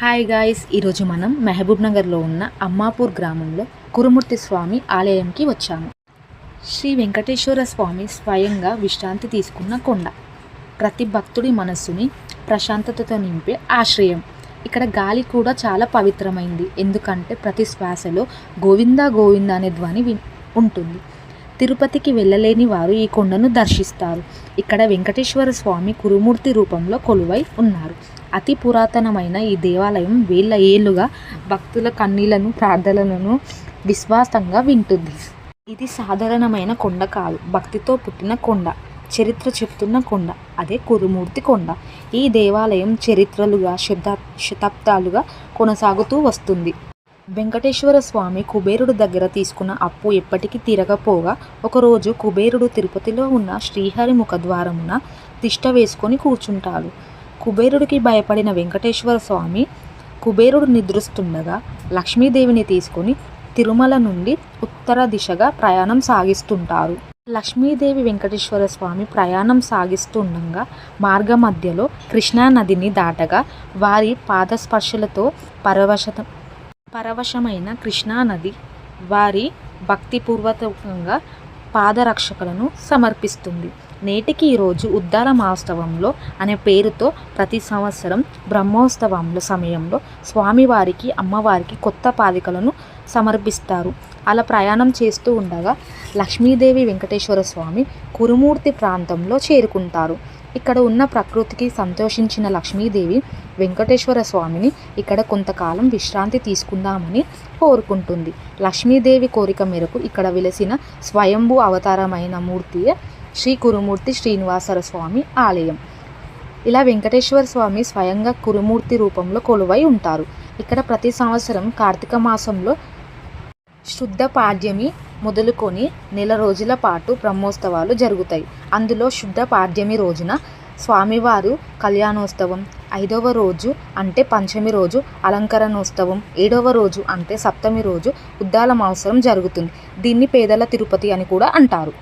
Hi guys, ఈరోజు మనం మహబూబ్ నగర్లో ఉన్న అమ్మాపూర్ గ్రామంలో కురుమూర్తి స్వామి ఆలయంకి వచ్చాము. శ్రీ వెంకటేశ్వర స్వామి స్వయంగా విశ్రాంతి తీసుకున్న కొండ, ప్రతి భక్తుడి మనస్సుని ప్రశాంతతతో నింపే ఆశ్రయం. ఇక్కడ గాలి కూడా చాలా పవిత్రమైంది, ఎందుకంటే ప్రతి శ్వాసలో గోవిందా గోవిందా అనే ధ్వని ఉంటుంది. తిరుపతికి వెళ్ళలేని వారు ఈ కొండను దర్శిస్తారు. ఇక్కడ వెంకటేశ్వర స్వామి కురుమూర్తి రూపంలో కొలువై ఉన్నారు. అతి పురాతనమైన ఈ దేవాలయం వేల ఏళ్ళుగా భక్తుల కన్నీళ్లను, ప్రార్థనలను విశ్వాసంగా వింటుంది. ఇది సాధారణమైన కొండ కాదు, భక్తితో పుట్టిన కొండ, చరిత్ర చెప్తున్న కొండ, అదే కురుమూర్తి కొండ. ఈ దేవాలయం చరిత్రలుగా శతాబ్దాలుగా కొనసాగుతూ వస్తుంది. వెంకటేశ్వర స్వామి కుబేరుడు దగ్గర తీసుకున్న అప్పు ఎప్పటికీ తీరకపోగా ఒకరోజు కుబేరుడు తిరుపతిలో ఉన్న శ్రీహరి ముఖద్వారమున తిష్ట వేసుకొని కూర్చుంటాడు. కుబేరుడికి భయపడిన వెంకటేశ్వర స్వామి కుబేరుడు నిద్రిస్తుండగా లక్ష్మీదేవిని తీసుకొని తిరుమల నుండి ఉత్తర దిశగా ప్రయాణం సాగిస్తుంటారు. లక్ష్మీదేవి వెంకటేశ్వర స్వామి ప్రయాణం సాగిస్తుండగా మార్గ మధ్యలో కృష్ణానదిని దాటగా వారి పాదస్పర్శలతో పరవశమైన కృష్ణానది వారి భక్తిపూర్వకంగా పాదరక్షకులను సమర్పిస్తుంది. నేటికి ఈరోజు ఉద్దాల మహోత్సవంలో అనే పేరుతో ప్రతి సంవత్సరం బ్రహ్మోత్సవంల సమయంలో స్వామివారికి, అమ్మవారికి కొత్త పాదికలను సమర్పిస్తారు. అలా ప్రయాణం చేస్తూ ఉండగా లక్ష్మీదేవి వెంకటేశ్వర స్వామి కురుమూర్తి ప్రాంతంలో చేరుకుంటారు. ఇక్కడ ఉన్న ప్రకృతికి సంతోషించిన లక్ష్మీదేవి వెంకటేశ్వర స్వామిని ఇక్కడ కొంతకాలం విశ్రాంతి తీసుకుందామని కోరుకుంటుంది. లక్ష్మీదేవి కోరిక మేరకు ఇక్కడ వెలిసిన స్వయంభూ అవతారమైన మూర్తియే శ్రీ కురుమూర్తి శ్రీనివాసర స్వామి ఆలయం. ఇలా వెంకటేశ్వర స్వామి స్వయంగా కురుమూర్తి రూపంలో కొలువై ఉంటారు. ఇక్కడ ప్రతి సంవత్సరం కార్తీక మాసంలో శుద్ధ పాడ్యమి మొదలుకొని నెల రోజుల పాటు బ్రహ్మోత్సవాలు జరుగుతాయి. అందులో శుద్ధ పాడ్యమి రోజున స్వామివారు కళ్యాణోత్సవం, 5వ రోజు అంటే పంచమి రోజు అలంకరణోత్సవం, 7వ రోజు అంటే సప్తమి రోజు ఉద్దాల మహోత్సవం జరుగుతుంది. దీన్ని పేదల తిరుపతి అని కూడా అంటారు.